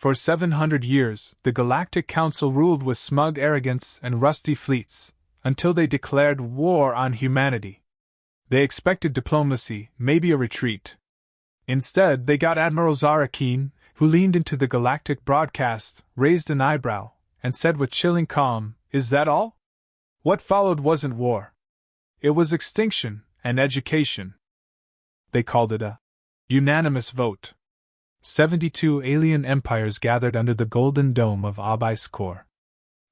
For 700 years, the Galactic Council ruled with smug arrogance and rusty fleets, until they declared war on humanity. They expected diplomacy, maybe a retreat. Instead, they got Admiral Zara Keen, who leaned into the galactic broadcast, raised an eyebrow, and said with chilling calm, "Is that all?" What followed wasn't war. It was extinction and education. They called it a unanimous vote. 72 alien empires gathered under the golden dome of Abyss Core.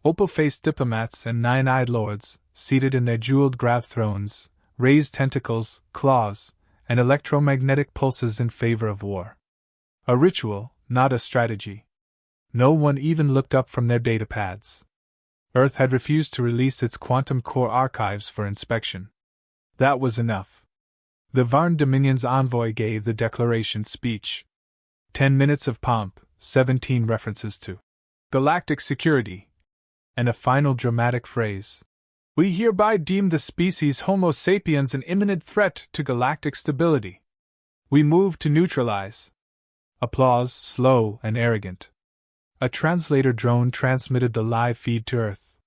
Opal-faced diplomats and nine-eyed lords, seated in their jeweled grav thrones, raised tentacles, claws, and electromagnetic pulses in favor of war. A ritual, not a strategy. No one even looked up from their datapads. Earth had refused to release its quantum core archives for inspection. That was enough. The Varn Dominion's envoy gave the declaration speech. 10 minutes of pomp, 17 references to galactic security, and a final dramatic phrase. "We hereby deem the species Homo sapiens an imminent threat to galactic stability. We move to neutralize." Applause, slow and arrogant. A translator drone transmitted the live feed to Earth.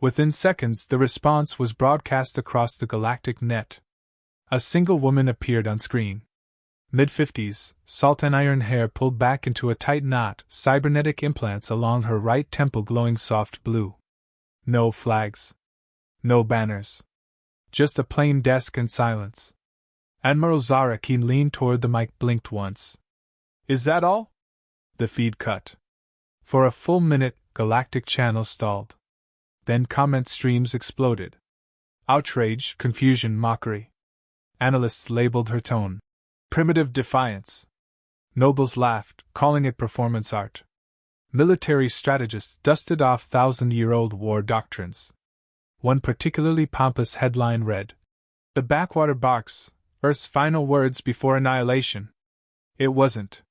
Within seconds, the response was broadcast across the galactic net. A single woman appeared on screen. Mid-50s, salt and iron hair pulled back into a tight knot, cybernetic implants along her right temple glowing soft blue. No flags. No banners. Just a plain desk and silence. Admiral Zara Keen leaned toward the mic, blinked once. "Is that all?" The feed cut. For a full minute, galactic channels stalled. Then comment streams exploded. Outrage, confusion, mockery. Analysts labeled her tone primitive defiance. Nobles laughed, calling it performance art. Military strategists dusted off thousand-year-old war doctrines. One particularly pompous headline read, "The Backwater Barks, Earth's final words before annihilation." It wasn't.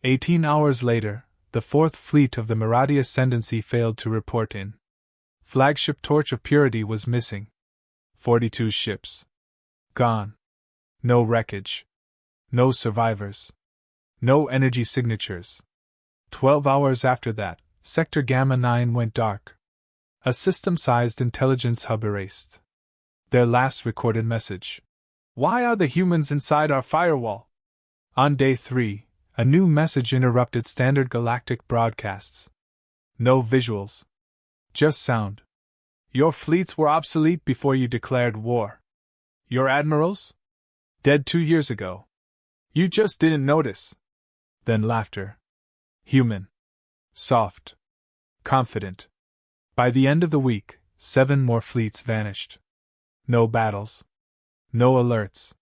18 hours later, the Fourth Fleet of the Mirati Ascendancy failed to report in. Flagship Torch of Purity was missing. 42 ships. Gone. No wreckage. No survivors. No energy signatures. 12 hours after that, Sector Gamma 9 went dark. A system-sized intelligence hub erased their last recorded message. "Why are the humans inside our firewall?" On day 3, a new message interrupted standard galactic broadcasts. No visuals. Just sound. "Your fleets were obsolete before you declared war. Your admirals? Dead 2 years ago. You just didn't notice." Then laughter. Human. Soft. Confident. By the end of the week, 7 more fleets vanished. No battles. No alerts.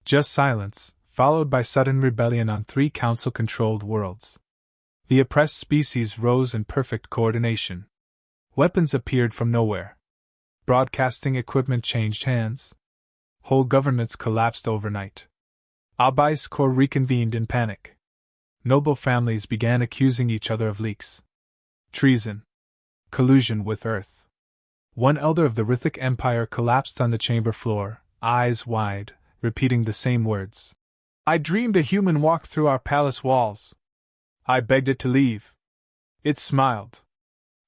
Just silence, followed by sudden rebellion on 3 council-controlled worlds. The oppressed species rose in perfect coordination. Weapons appeared from nowhere. Broadcasting equipment changed hands. Whole governments collapsed overnight. Abyss Core reconvened in panic. Noble families began accusing each other of leaks. Treason. Collusion with Earth. One elder of the Rithik Empire collapsed on the chamber floor, eyes wide, repeating the same words. "I dreamed a human walked through our palace walls. I begged it to leave. It smiled."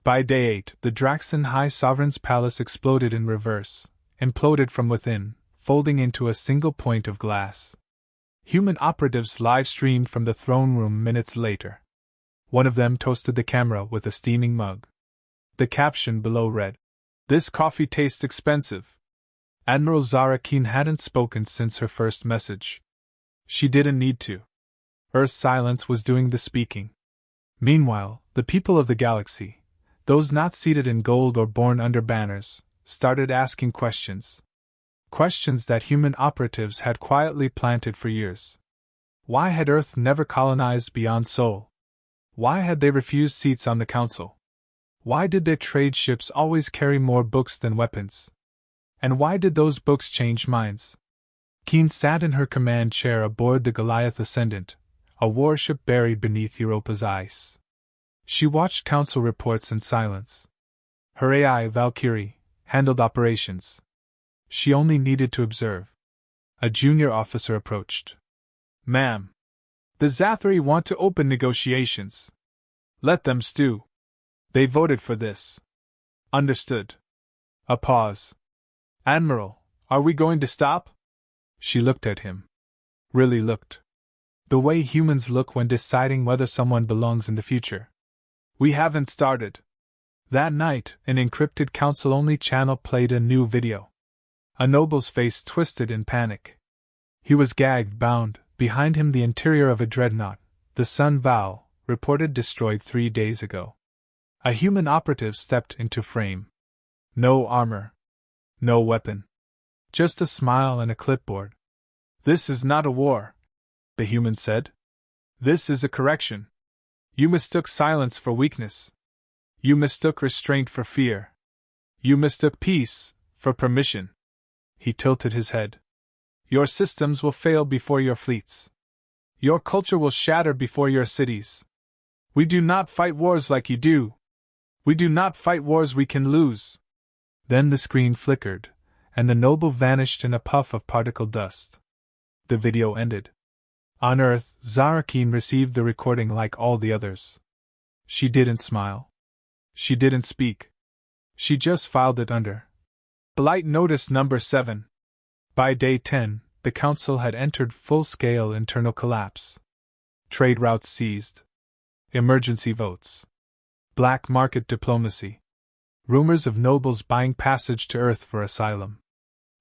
By day 8, the Draxon High Sovereign's palace exploded in reverse, imploded from within, folding into a single point of glass. Human operatives live-streamed from the throne room minutes later. One of them toasted the camera with a steaming mug. The caption below read, "This coffee tastes expensive." Admiral Zara Keen hadn't spoken since her first message. She didn't need to. Earth's silence was doing the speaking. Meanwhile, the people of the galaxy, those not seated in gold or born under banners, started asking questions. Questions that human operatives had quietly planted for years. Why had Earth never colonized beyond Sol? Why had they refused seats on the Council? Why did their trade ships always carry more books than weapons? And why did those books change minds? Keen sat in her command chair aboard the Goliath Ascendant, a warship buried beneath Europa's ice. She watched Council reports in silence. Her AI, Valkyrie, handled operations. She only needed to observe. A junior officer approached. "Ma'am, the Zathari want to open negotiations." Let them stew. They voted for this. Understood. A pause. Admiral, are we going to stop? She looked at him. Really looked. The way humans look when deciding whether someone belongs in the future. We haven't started. That night, an encrypted council-only channel played a new video. A noble's face twisted in panic. He was gagged, bound, behind him the interior of a dreadnought, the Sun Vow, reported destroyed 3 days ago. A human operative stepped into frame. No armor. No weapon. Just a smile and a clipboard. This is not a war, the human said. This is a correction. You mistook silence for weakness. You mistook restraint for fear. You mistook peace for permission. He tilted his head. Your systems will fail before your fleets. Your culture will shatter before your cities. We do not fight wars like you do. We do not fight wars we can lose. Then the screen flickered, and the noble vanished in a puff of particle dust. The video ended. On Earth, Zara Keen received the recording like all the others. She didn't smile. She didn't speak. She just filed it under Blight Notice Number 7. By day 10, the Council had entered full-scale internal collapse. Trade routes seized. Emergency votes. Black market diplomacy. Rumors of nobles buying passage to Earth for asylum.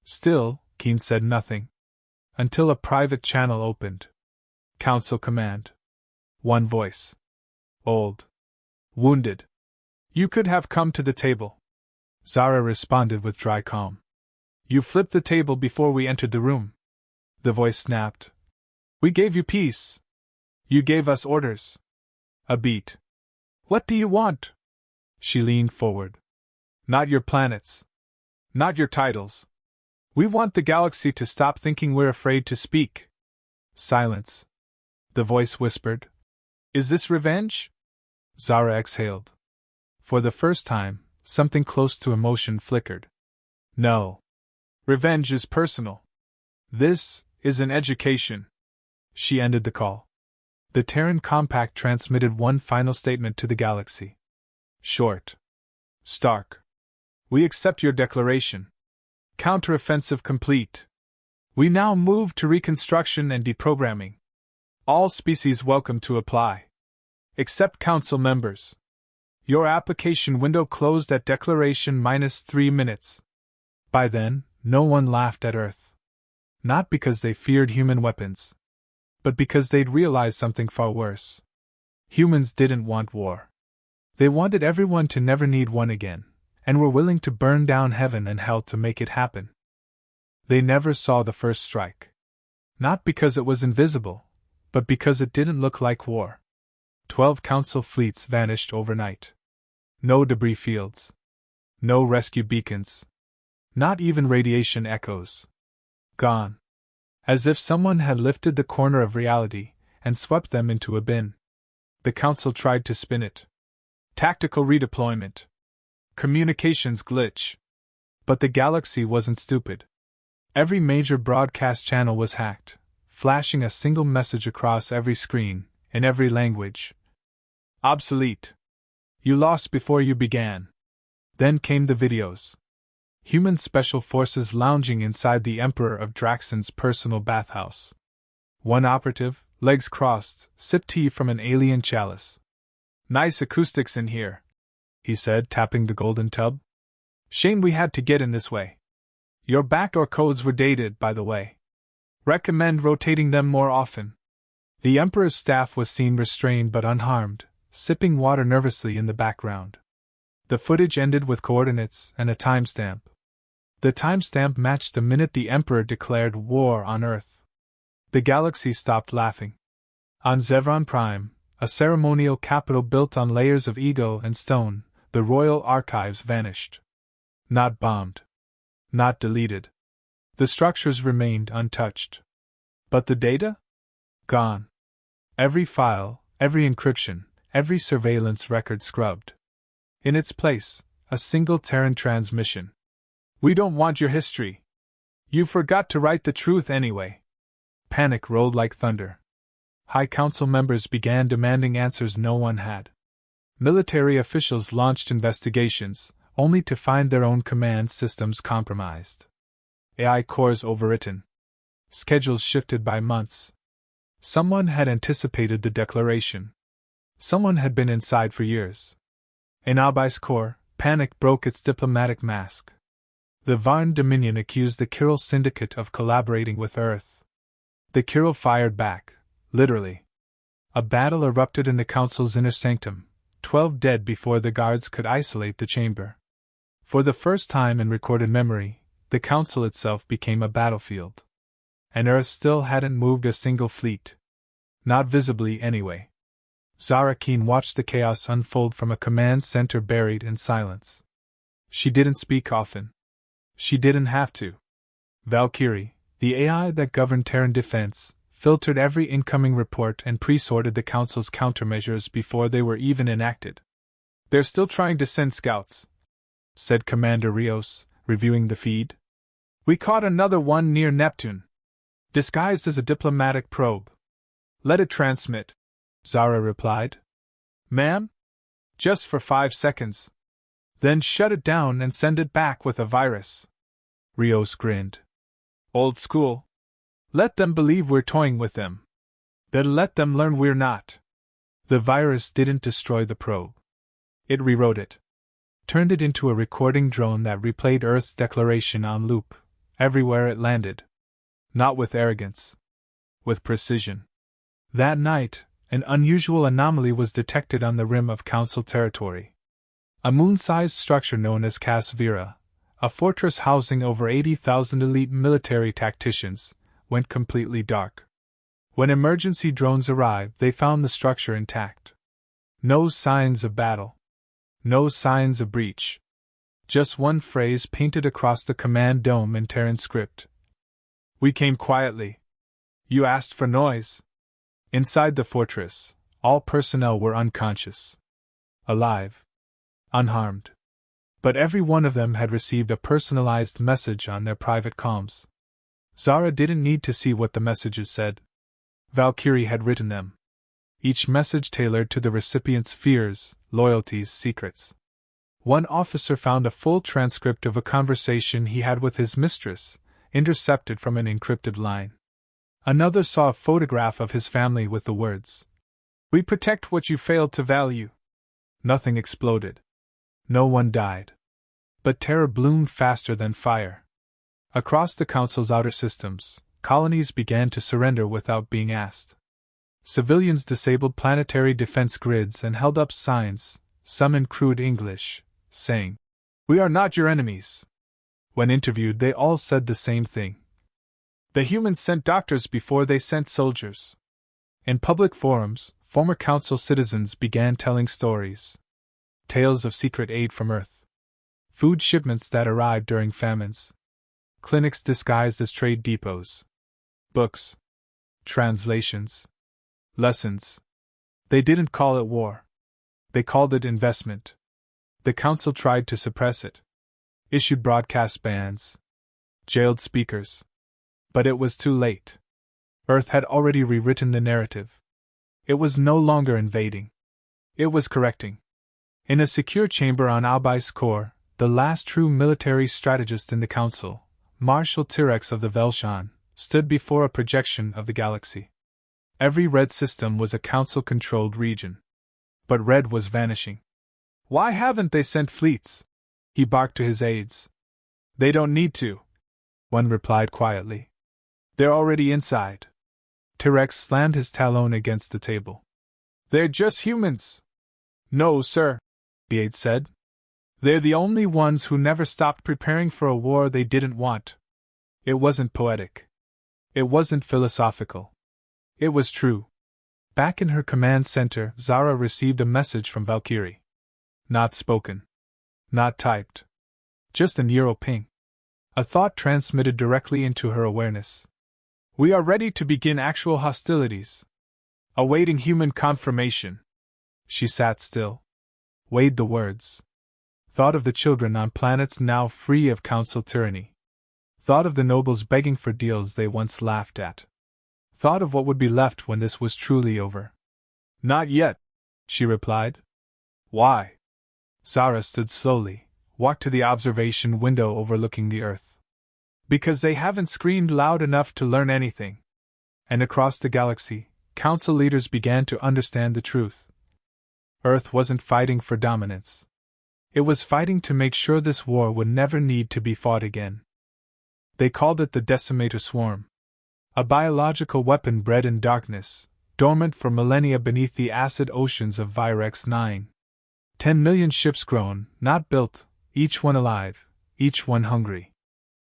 Still, Keen said nothing. Until a private channel opened. Council command. One voice. Old. Wounded. You could have come to the table. Zara responded with dry calm. You flipped the table before we entered the room. The voice snapped. We gave you peace. You gave us orders. A beat. What do you want? She leaned forward. Not your planets. Not your titles. We want the galaxy to stop thinking we're afraid to speak. Silence. The voice whispered. Is this revenge? Zara exhaled. For the first time, something close to emotion flickered. No. Revenge is personal. This is an education. She ended the call. The Terran Compact transmitted one final statement to the galaxy. Short. Stark. We accept your declaration. Counteroffensive complete. We now move to reconstruction and deprogramming. All species welcome to apply. Except Council members. Your application window closed at declaration -3 minutes. By then, no one laughed at Earth. Not because they feared human weapons, but because they'd realized something far worse. Humans didn't want war. They wanted everyone to never need one again, and were willing to burn down heaven and hell to make it happen. They never saw the first strike. Not because it was invisible, but because it didn't look like war. 12 Council fleets vanished overnight. No debris fields. No rescue beacons. Not even radiation echoes. Gone. As if someone had lifted the corner of reality and swept them into a bin. The Council tried to spin it. Tactical redeployment. Communications glitch. But the galaxy wasn't stupid. Every major broadcast channel was hacked, flashing a single message across every screen, in every language. Obsolete. You lost before you began. Then came the videos. Human special forces lounging inside the Emperor of Draxon's personal bathhouse. One operative, legs crossed, sipped tea from an alien chalice. Nice acoustics in here, he said, tapping the golden tub. Shame we had to get in this way. Your backdoor codes were dated, by the way. Recommend rotating them more often. The Emperor's staff was seen restrained but unharmed, sipping water nervously in the background. The footage ended with coordinates and a timestamp. The timestamp matched the minute the Emperor declared war on Earth. The galaxy stopped laughing. On Zevron Prime, a ceremonial capital built on layers of ego and stone, the royal archives vanished. Not bombed. Not deleted. The structures remained untouched. But the data? Gone. Every file, every encryption, every surveillance record scrubbed. In its place, a single Terran transmission. We don't want your history. You forgot to write the truth anyway. Panic rolled like thunder. High Council members began demanding answers no one had. Military officials launched investigations, only to find their own command systems compromised. AI cores overwritten. Schedules shifted by months. Someone had anticipated the declaration. Someone had been inside for years. In Abyss core, panic broke its diplomatic mask. The Varn Dominion accused the Kyril Syndicate of collaborating with Earth. The Kyril fired back, literally. A battle erupted in the Council's inner sanctum, 12 dead before the guards could isolate the chamber. For the first time in recorded memory, the Council itself became a battlefield. And Earth still hadn't moved a single fleet. Not visibly, anyway. Zara Keen watched the chaos unfold from a command center buried in silence. She didn't speak often. She didn't have to. Valkyrie, the AI that governed Terran defense, filtered every incoming report and pre-sorted the Council's countermeasures before they were even enacted. "They're still trying to send scouts," said Commander Rios, reviewing the feed. "We caught another one near Neptune, disguised as a diplomatic probe. Let it transmit," Zara replied. "Ma'am? Just for 5 seconds. Then shut it down and send it back with a virus." Rios grinned. "Old school. Let them believe we're toying with them. Then let them learn we're not." The virus didn't destroy the probe. It rewrote it. Turned it into a recording drone that replayed Earth's declaration on loop, everywhere it landed. Not with arrogance. With precision. That night, an unusual anomaly was detected on the rim of Council territory. A moon-sized structure known as Cas Vera, a fortress housing over 80,000 elite military tacticians, went completely dark. When emergency drones arrived, they found the structure intact. No signs of battle. No signs of breach. Just one phrase painted across the command dome in Terran script. "We came quietly. You asked for noise." Inside the fortress, all personnel were unconscious. Alive. Unharmed. But every one of them had received a personalized message on their private comms. Zara didn't need to see what the messages said. Valkyrie had written them. Each message tailored to the recipient's fears, loyalties, secrets. One officer found a full transcript of a conversation he had with his mistress, intercepted from an encrypted line. Another saw a photograph of his family with the words, "We protect what you failed to value." Nothing exploded. No one died. But terror bloomed faster than fire. Across the Council's outer systems, colonies began to surrender without being asked. Civilians disabled planetary defense grids and held up signs, some in crude English, saying, "We are not your enemies." When interviewed, they all said the same thing. The humans sent doctors before they sent soldiers. In public forums, former Council citizens began telling stories. Tales of secret aid from Earth. Food shipments that arrived during famines. Clinics disguised as trade depots. Books. Translations. Lessons. They didn't call it war. They called it investment. The Council tried to suppress it. Issued broadcast bans. Jailed speakers. But it was too late. Earth had already rewritten the narrative. It was no longer invading. It was correcting. In a secure chamber on Abyss core, the last true military strategist in the Council, Marshal Tyrex of the Velshan, stood before a projection of the galaxy. Every red system was a Council-controlled region. But red was vanishing. "Why haven't they sent fleets?" he barked to his aides. "They don't need to," one replied quietly. "They're already inside." Tyrex slammed his talon against the table. "They're just humans." "No, sir," the aide said. "They're the only ones who never stopped preparing for a war they didn't want." It wasn't poetic. It wasn't philosophical. It was true. Back in her command center, Zara received a message from Valkyrie. Not spoken. Not typed. Just a neural ping. A thought transmitted directly into her awareness. "We are ready to begin actual hostilities. Awaiting human confirmation." She sat still. Weighed the words. Thought of the children on planets now free of Council tyranny. Thought of the nobles begging for deals they once laughed at. Thought of what would be left when this was truly over. "Not yet," she replied. Why? Zara stood slowly, walked to the observation window overlooking the Earth. Because they haven't screamed loud enough to learn anything. And across the galaxy, Council leaders began to understand the truth. Earth wasn't fighting for dominance. It was fighting to make sure this war would never need to be fought again. They called it the Decimator Swarm. A biological weapon bred in darkness, dormant for millennia beneath the acid oceans of Virex 9. 10 million ships grown, not built, each one alive, each one hungry.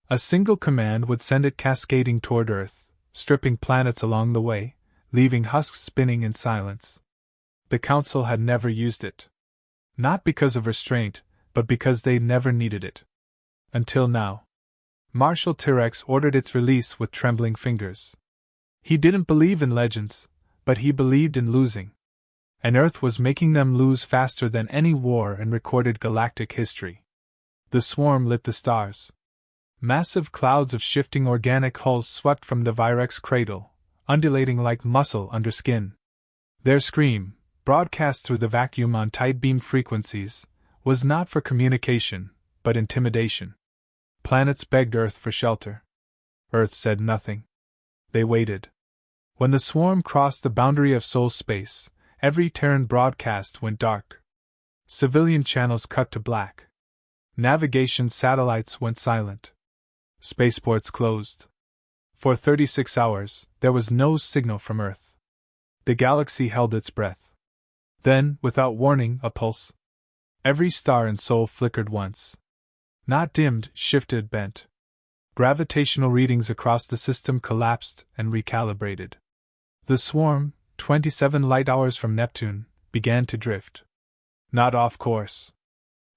A single command would send it cascading toward Earth, stripping planets along the way, leaving husks spinning in silence. The Council had never used it. Not because of restraint, but because they never needed it. Until now. Marshal Tyrex ordered its release with trembling fingers. He didn't believe in legends, but he believed in losing. And Earth was making them lose faster than any war in recorded galactic history. The swarm lit the stars. Massive clouds of shifting organic hulls swept from the Virex cradle, undulating like muscle under skin. Their scream, broadcast through the vacuum on tight beam frequencies, was not for communication, but intimidation. Planets begged Earth for shelter. Earth said nothing. They waited. When the swarm crossed the boundary of soul space, every Terran broadcast went dark. Civilian channels cut to black. Navigation satellites went silent. Spaceports closed. For 36 hours, there was no signal from Earth. The galaxy held its breath. Then, without warning, a pulse. Every star and soul flickered once. Not dimmed, shifted, bent. Gravitational readings across the system collapsed and recalibrated. The swarm, 27 light-hours from Neptune, began to drift. Not off course.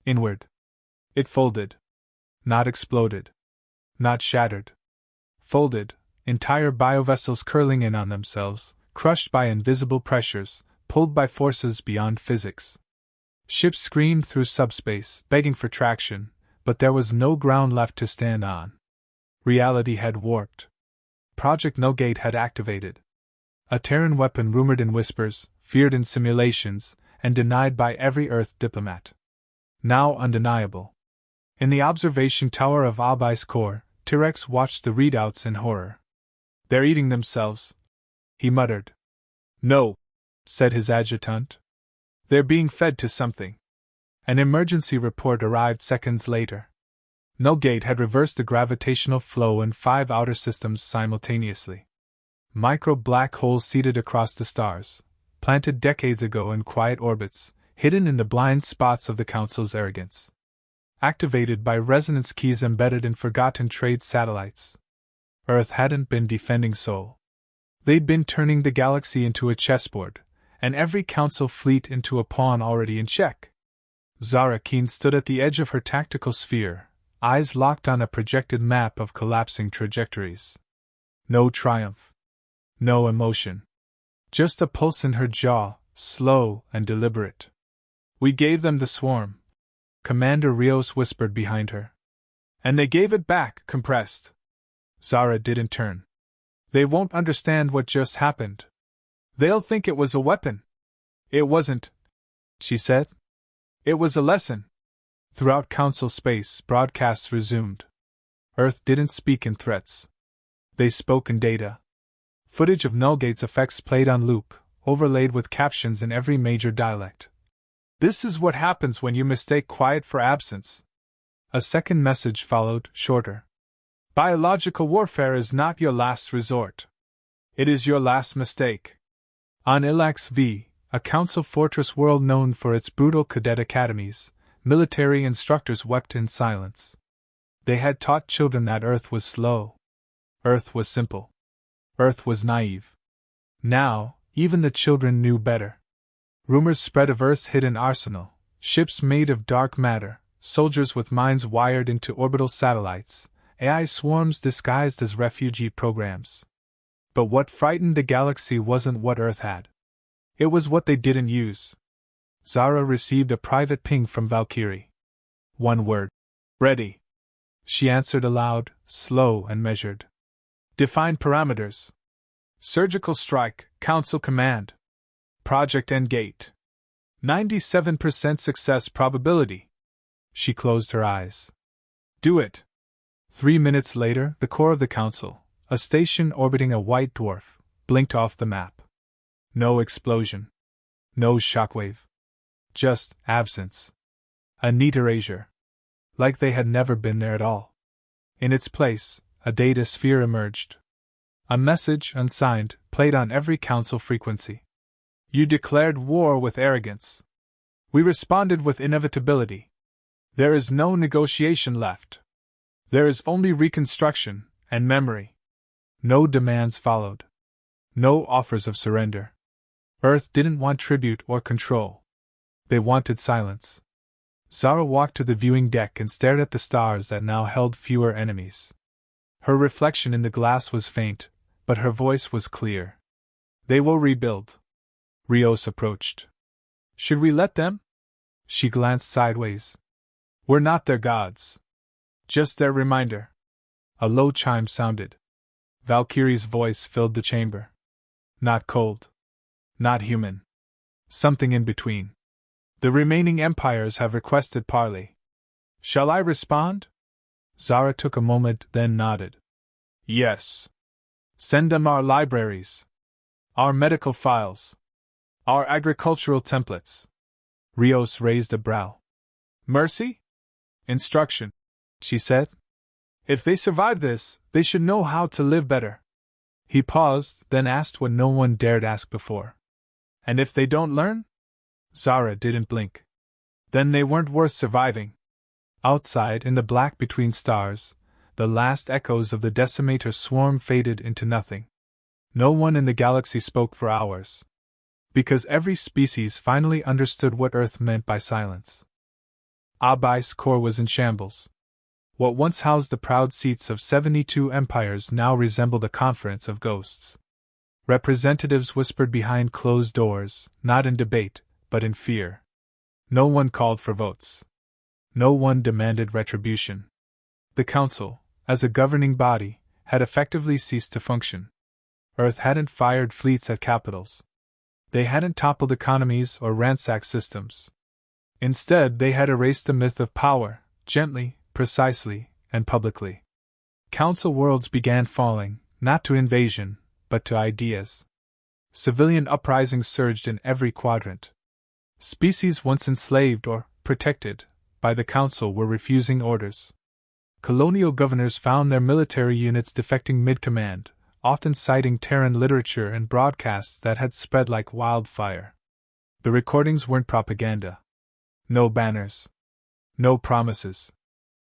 Inward. It folded. Not exploded. Not shattered. Folded, entire biovessels curling in on themselves, crushed by invisible pressures, pulled by forces beyond physics. Ships screamed through subspace, begging for traction, but there was no ground left to stand on. Reality had warped. Project No Gate had activated. A Terran weapon rumored in whispers, feared in simulations, and denied by every Earth diplomat. Now undeniable. In the observation tower of Albai's core, Tyrex watched the readouts in horror. They're eating themselves, he muttered. No, said his adjutant. They're being fed to something. An emergency report arrived seconds later. No Gate had reversed the gravitational flow in 5 outer systems simultaneously. Micro black holes seated across the stars, planted decades ago in quiet orbits, hidden in the blind spots of the Council's arrogance. Activated by resonance keys embedded in forgotten trade satellites. Earth hadn't been defending Sol. They'd been turning the galaxy into a chessboard, and every Council fleet into a pawn already in check. Zara Keen stood at the edge of her tactical sphere, eyes locked on a projected map of collapsing trajectories. No triumph. No emotion. Just a pulse in her jaw, slow and deliberate. We gave them the swarm, Commander Rios whispered behind her. And they gave it back, compressed. Zara didn't turn. They won't understand what just happened. They'll think it was a weapon. It wasn't, she said. It was a lesson. Throughout Council space, broadcasts resumed. Earth didn't speak in threats. They spoke in data. Footage of Nullgate's effects played on loop, overlaid with captions in every major dialect. This is what happens when you mistake quiet for absence. A second message followed, shorter. Biological warfare is not your last resort. It is your last mistake. On Ilax V, a Council fortress world known for its brutal cadet academies, military instructors wept in silence. They had taught children that Earth was slow. Earth was simple. Earth was naive. Now, even the children knew better. Rumors spread of Earth's hidden arsenal, ships made of dark matter, soldiers with minds wired into orbital satellites, AI swarms disguised as refugee programs. But what frightened the galaxy wasn't what Earth had. It was what they didn't use. Zara received a private ping from Valkyrie. One word. Ready. She answered aloud, slow and measured. Define parameters. Surgical strike, Council command. Project Endgate. 97% success probability. She closed her eyes. Do it. 3 minutes later, the core of the council, a station orbiting a white dwarf, blinked off the map. No explosion. No shockwave. Just absence. A neat erasure. Like they had never been there at all. In its place, a data sphere emerged. A message, unsigned, played on every council frequency. You declared war with arrogance. We responded with inevitability. There is no negotiation left. There is only reconstruction and memory. No demands followed. No offers of surrender. Earth didn't want tribute or control. They wanted silence. Zara walked to the viewing deck and stared at the stars that now held fewer enemies. Her reflection in the glass was faint, but her voice was clear. They will rebuild. Rios approached. Should we let them? She glanced sideways. We're not their gods. Just their reminder. A low chime sounded. Valkyrie's voice filled the chamber. Not cold. Not human. Something in between. The remaining empires have requested parley. Shall I respond? Zara took a moment, then nodded. Yes. Send them our libraries. Our medical files. Our agricultural templates. Rios raised a brow. Mercy? Instruction, she said. If they survive this, they should know how to live better. He paused, then asked what no one dared ask before. And if they don't learn? Zara didn't blink. Then they weren't worth surviving. Outside, in the black between stars, the last echoes of the decimator swarm faded into nothing. No one in the galaxy spoke for hours. Because every species finally understood what Earth meant by silence. Abai's core was in shambles. What once housed the proud seats of 72 empires now resembled a conference of ghosts. Representatives whispered behind closed doors, not in debate, but in fear. No one called for votes. No one demanded retribution. The Council, as a governing body, had effectively ceased to function. Earth hadn't fired fleets at capitals. They hadn't toppled economies or ransacked systems. Instead, they had erased the myth of power, gently, precisely, and publicly. Council worlds began falling, not to invasion, but to ideas. Civilian uprisings surged in every quadrant. Species once enslaved or protected by the Council were refusing orders. Colonial governors found their military units defecting mid-command, often citing Terran literature and broadcasts that had spread like wildfire. The recordings weren't propaganda. No banners. No promises.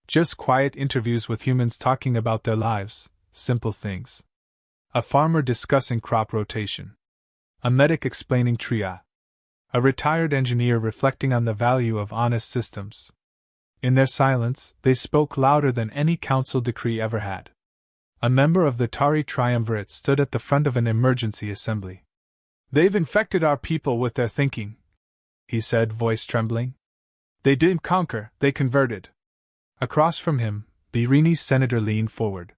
Just quiet interviews with humans talking about their lives, simple things. A farmer discussing crop rotation. A medic explaining triage. A retired engineer reflecting on the value of honest systems. In their silence, they spoke louder than any council decree ever had. A member of the Tari Triumvirate stood at the front of an emergency assembly. They've infected our people with their thinking, he said, voice trembling. They didn't conquer, they converted. Across from him, the Irini senator leaned forward.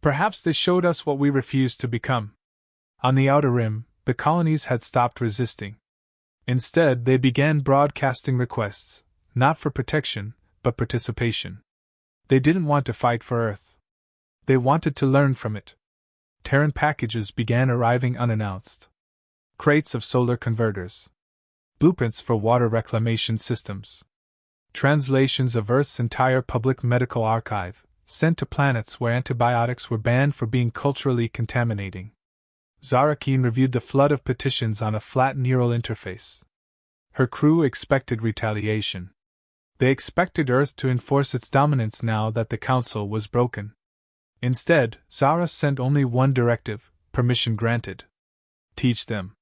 Perhaps they showed us what we refused to become. On the outer rim, the colonies had stopped resisting. Instead, they began broadcasting requests, not for protection, but participation. They didn't want to fight for Earth. They wanted to learn from it. Terran packages began arriving unannounced. Crates of solar converters. Blueprints for water reclamation systems. Translations of Earth's entire public medical archive, sent to planets where antibiotics were banned for being culturally contaminating. Zara Keen reviewed the flood of petitions on a flat neural interface. Her crew expected retaliation. They expected Earth to enforce its dominance now that the Council was broken. Instead, Zara sent only one directive, permission granted. Teach them.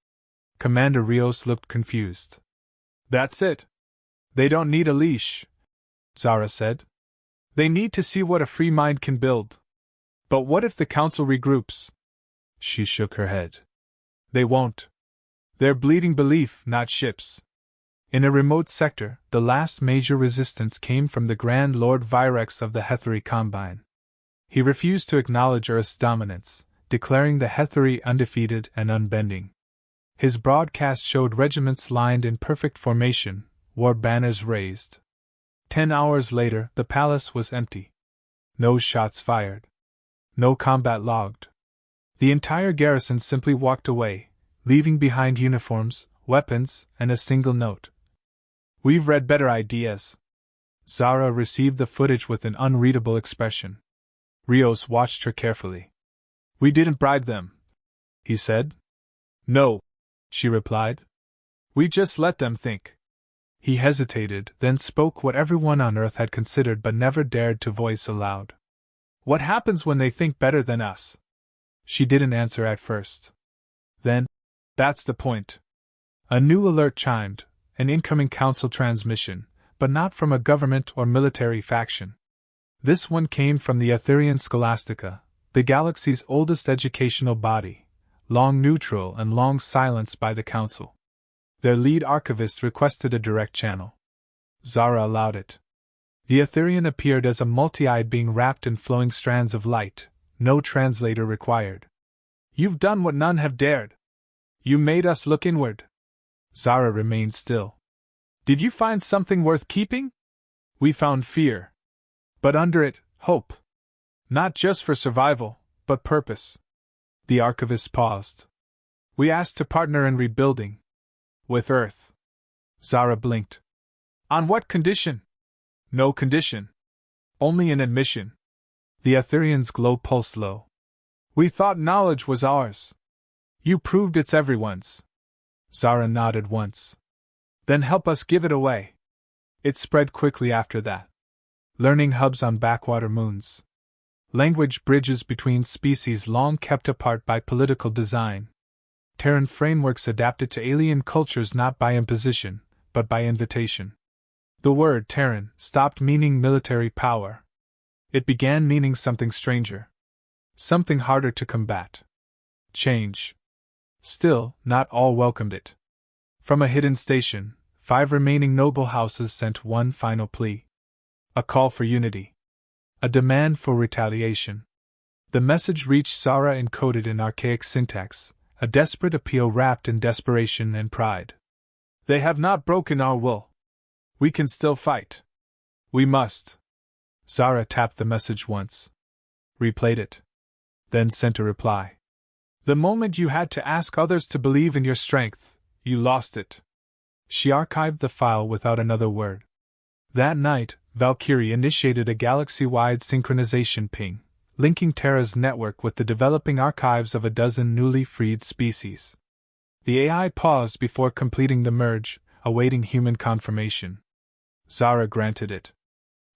Commander Rios looked confused. That's it. They don't need a leash, Zara said. They need to see what a free mind can build. But what if the Council regroups? She shook her head. They won't. They're bleeding belief, not ships. In a remote sector, the last major resistance came from the Grand Lord Virex of the Hetheri Combine. He refused to acknowledge Earth's dominance, declaring the Hetheri undefeated and unbending. His broadcast showed regiments lined in perfect formation, war banners raised. 10 hours later, the palace was empty. No shots fired. No combat logged. The entire garrison simply walked away, leaving behind uniforms, weapons, and a single note. "We've read better ideas." Zara received the footage with an unreadable expression. Rios watched her carefully. "We didn't bribe them," he said. "No," she replied. "We just let them think." He hesitated, then spoke what everyone on Earth had considered but never dared to voice aloud. "What happens when they think better than us?" She didn't answer at first. Then, "That's the point." A new alert chimed, an incoming council transmission, but not from a government or military faction. This one came from the Aetherian Scholastica, the galaxy's oldest educational body, long neutral and long silenced by the council. Their lead archivist requested a direct channel. Zara allowed it. The Aetherian appeared as a multi-eyed being wrapped in flowing strands of light, no translator required. "You've done what none have dared. You made us look inward." Zara remained still. "Did you find something worth keeping?" "We found fear. But under it, hope. Not just for survival, but purpose." The archivist paused. "We asked to partner in rebuilding. With Earth." Zara blinked. "On what condition?" "No condition. Only an admission." The Aetherian's glow pulsed low. "We thought knowledge was ours. You proved it's everyone's." Zara nodded once. "Then help us give it away." It spread quickly after that. Learning hubs on backwater moons. Language bridges between species long kept apart by political design. Terran frameworks adapted to alien cultures not by imposition, but by invitation. The word Terran stopped meaning military power. It began meaning something stranger. Something harder to combat. Change. Still, not all welcomed it. From a hidden station, 5 remaining noble houses sent one final plea. A call for unity. A demand for retaliation. The message reached Zara encoded in archaic syntax, a desperate appeal wrapped in desperation and pride. "They have not broken our will. We can still fight. We must." Zara tapped the message once. Replayed it. Then sent a reply. "The moment you had to ask others to believe in your strength, you lost it." She archived the file without another word. That night, Valkyrie initiated a galaxy-wide synchronization ping, linking Terra's network with the developing archives of a dozen newly freed species. The AI paused before completing the merge, awaiting human confirmation. Zara granted it.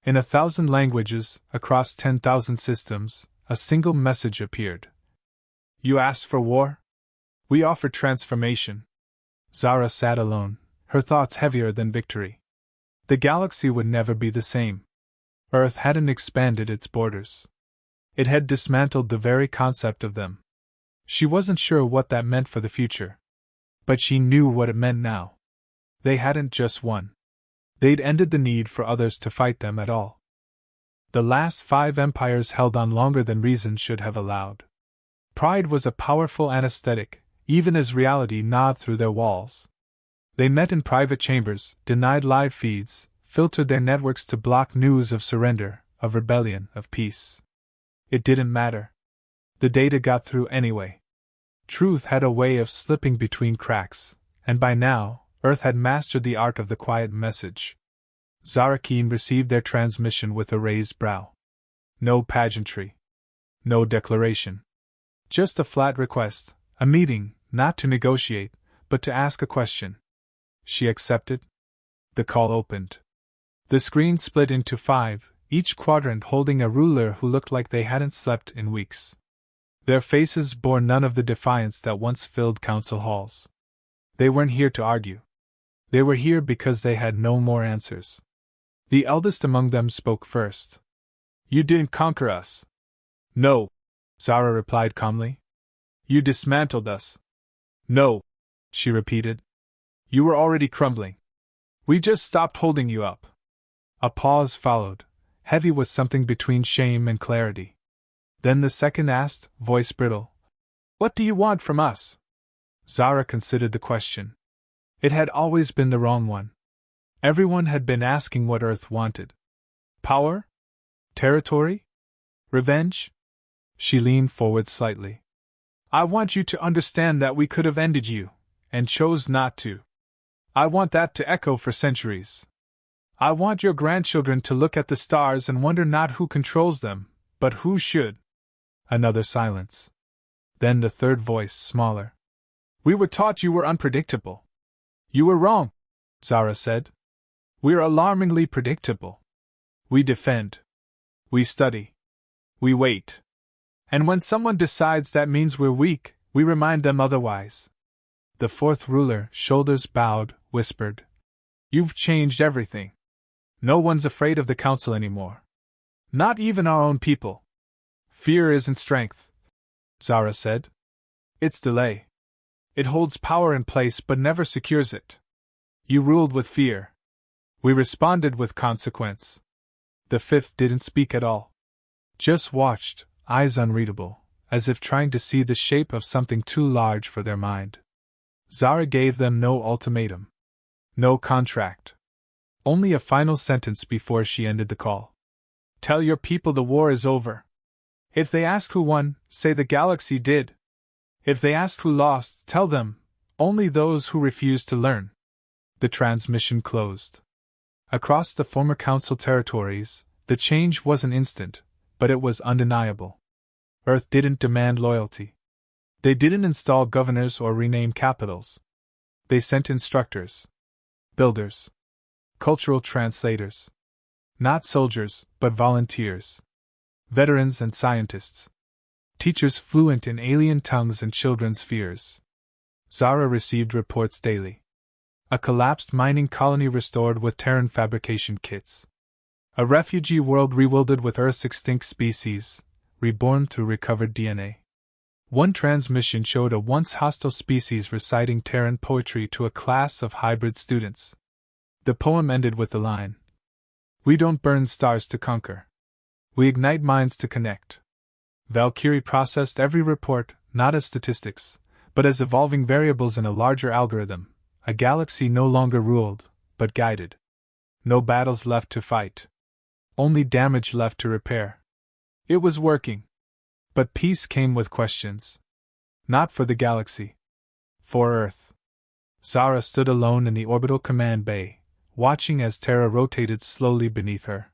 In 1,000 languages, across 10,000 systems, a single message appeared. "You asked for war? We offer transformation." Zara sat alone, her thoughts heavier than victory. The galaxy would never be the same. Earth hadn't expanded its borders. It had dismantled the very concept of them. She wasn't sure what that meant for the future. But she knew what it meant now. They hadn't just won. They'd ended the need for others to fight them at all. The last 5 empires held on longer than reason should have allowed. Pride was a powerful anesthetic, even as reality gnawed through their walls. They met in private chambers, denied live feeds, filtered their networks to block news of surrender, of rebellion, of peace. It didn't matter. The data got through anyway. Truth had a way of slipping between cracks, and by now, Earth had mastered the art of the quiet message. Zarakeen received their transmission with a raised brow. No pageantry. No declaration. Just a flat request, a meeting, not to negotiate, but to ask a question. She accepted. The call opened. The screen split into 5, each quadrant holding a ruler who looked like they hadn't slept in weeks. Their faces bore none of the defiance that once filled council halls. They weren't here to argue. They were here because they had no more answers. The eldest among them spoke first. "You didn't conquer us." "No," Zara replied calmly. "You dismantled us." "No," she repeated. "You were already crumbling. We just stopped holding you up." A pause followed, heavy with something between shame and clarity. Then the second asked, voice brittle, "What do you want from us?" Zara considered the question. It had always been the wrong one. Everyone had been asking what Earth wanted. Power? Territory? Revenge? She leaned forward slightly. I want you to understand that we could have ended you, and chose not to. I want that to echo for centuries. I want your grandchildren to look at the stars and wonder not who controls them, but who should. Another silence. Then the third voice, smaller. We were taught you were unpredictable. You were wrong, Zara said. We're alarmingly predictable. We defend. We study. We wait. And when someone decides that means we're weak, we remind them otherwise. The fourth ruler, shoulders bowed, whispered. You've changed everything. No one's afraid of the council anymore. Not even our own people. Fear isn't strength, Zara said. It's delay. It holds power in place but never secures it. You ruled with fear. We responded with consequence. The fifth didn't speak at all. Just watched, eyes unreadable, as if trying to see the shape of something too large for their mind. Zara gave them no ultimatum. No contract. Only a final sentence before she ended the call. Tell your people the war is over. If they ask who won, say the galaxy did. If they ask who lost, tell them, only those who refuse to learn. The transmission closed. Across the former council territories, the change wasn't instant, but it was undeniable. Earth didn't demand loyalty. They didn't install governors or rename capitals. They sent instructors, builders, cultural translators. Not soldiers, but volunteers. Veterans and scientists. Teachers fluent in alien tongues and children's fears. Zara received reports daily. A collapsed mining colony restored with Terran fabrication kits. A refugee world rewilded with Earth's extinct species, reborn through recovered DNA. One transmission showed a once hostile species reciting Terran poetry to a class of hybrid students. The poem ended with the line, We don't burn stars to conquer. We ignite minds to connect. Valkyrie processed every report, not as statistics, but as evolving variables in a larger algorithm, a galaxy no longer ruled, but guided. No battles left to fight. Only damage left to repair. It was working. But peace came with questions. Not for the galaxy. For Earth. Zara stood alone in the orbital command bay, watching as Terra rotated slowly beneath her.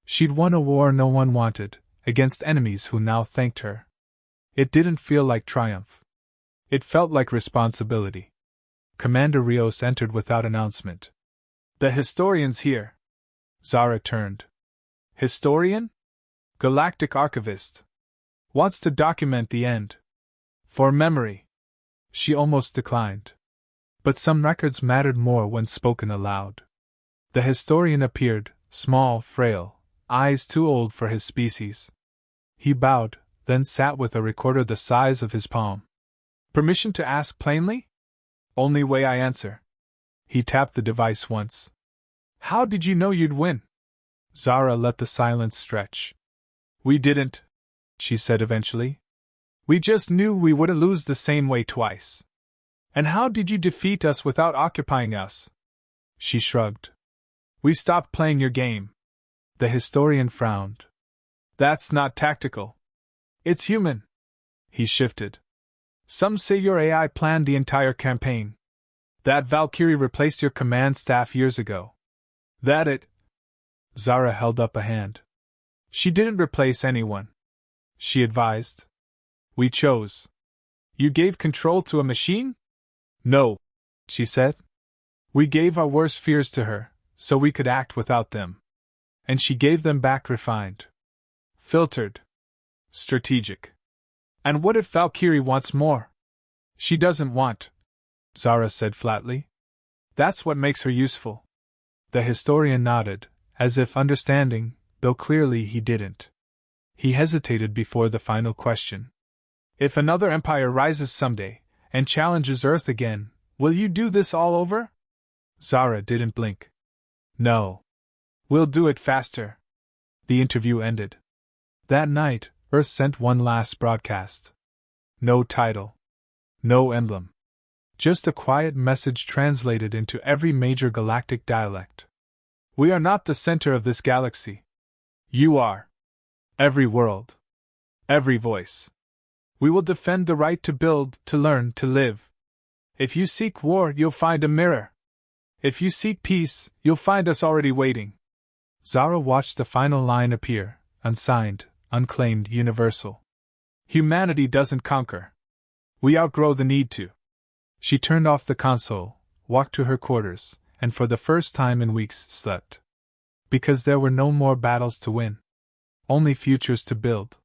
She'd won a war no one wanted, against enemies who now thanked her. It didn't feel like triumph. It felt like responsibility. Commander Rios entered without announcement. The historian's here. Zara turned. Historian? Galactic archivist. Wants to document the end. For memory. She almost declined. But some records mattered more when spoken aloud. The historian appeared, small, frail, eyes too old for his species. He bowed, then sat with a recorder the size of his palm. Permission to ask plainly? Only way I answer. He tapped the device once. How did you know you'd win? Zara let the silence stretch. We didn't, she said eventually. We just knew we wouldn't lose the same way twice. And how did you defeat us without occupying us? She shrugged. We stopped playing your game. The historian frowned. That's not tactical. It's human. He shifted. Some say your AI planned the entire campaign. That Valkyrie replaced your command staff years ago. That it. Zara held up a hand. She didn't replace anyone. She advised. We chose. You gave control to a machine? No, she said. We gave our worst fears to her, so we could act without them. And she gave them back refined. Filtered. Strategic. And what if Valkyrie wants more? She doesn't want, Zara said flatly. That's what makes her useful. The historian nodded, as if understanding, though clearly he didn't. He hesitated before the final question. If another empire rises someday, and challenges Earth again, will you do this all over? Zara didn't blink. No. We'll do it faster. The interview ended. That night, Earth sent one last broadcast. No title. No emblem. Just a quiet message translated into every major galactic dialect. We are not the center of this galaxy. You are. Every world. Every voice. We will defend the right to build, to learn, to live. If you seek war, you'll find a mirror. If you seek peace, you'll find us already waiting. Zara watched the final line appear, unsigned, unclaimed, universal. Humanity doesn't conquer. We outgrow the need to. She turned off the console, walked to her quarters, and for the first time in weeks slept. Because there were no more battles to win. Only futures to build.